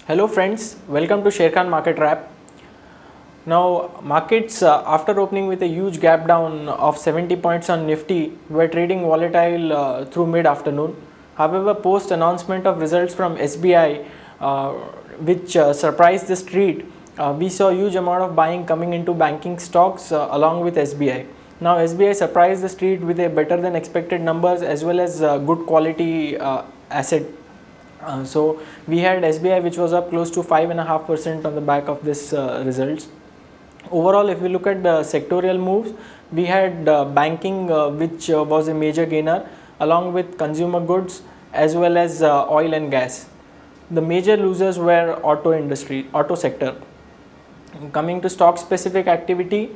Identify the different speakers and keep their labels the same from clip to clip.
Speaker 1: Hello friends, welcome to Sharekhan Market Wrap. Now markets after opening with a huge gap down of 70 points on Nifty were trading volatile through mid afternoon. However, post announcement of results from SBI which surprised the street, we saw huge amount of buying coming into banking stocks along with SBI. Now SBI surprised the street with a better than expected numbers as well as good quality asset. So we had SBI which was up close to 5.5% on the back of this results. Overall, if we look at the sectorial moves, we had banking which was a major gainer along with consumer goods as well as oil and gas. The major losers were auto sector. Coming to stock specific activity,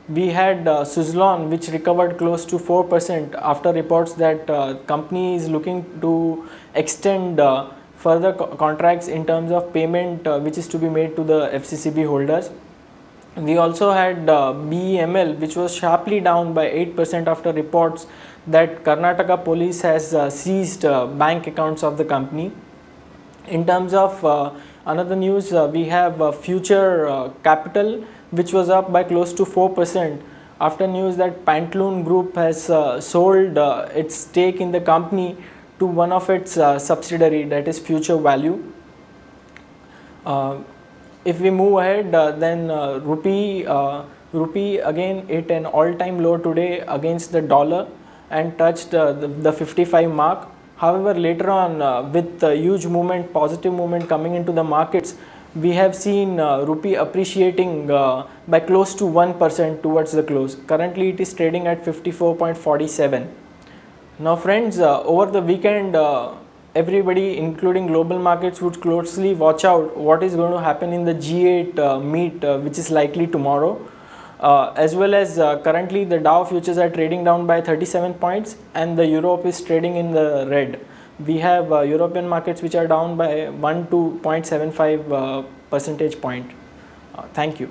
Speaker 1: we had Suzlon which recovered close to 4% after reports that company is looking to extend further contracts in terms of payment which is to be made to the FCCB holders. We also had BEML which was sharply down by 8% after reports that Karnataka police has seized bank accounts of the company. In terms of another news, we have Future Capital which was up by close to 4% after news that Pantaloon Group has sold its stake in the company to one of its subsidiary, that is Future Value. If we move ahead, then rupee again hit an all-time low today against the dollar and touched the 55 mark. However, later on with huge movement, positive movement coming into the markets, we have seen rupee appreciating by close to 1% towards the close. Currently it is trading at 54.47. Now friends, over the weekend everybody including global markets would closely watch out what is going to happen in the G8 meet which is likely tomorrow. As well as currently the Dow futures are trading down by 37 points and the Europe is trading in the red. We have European markets which are down by 1 to 0.75 percentage point. Thank you.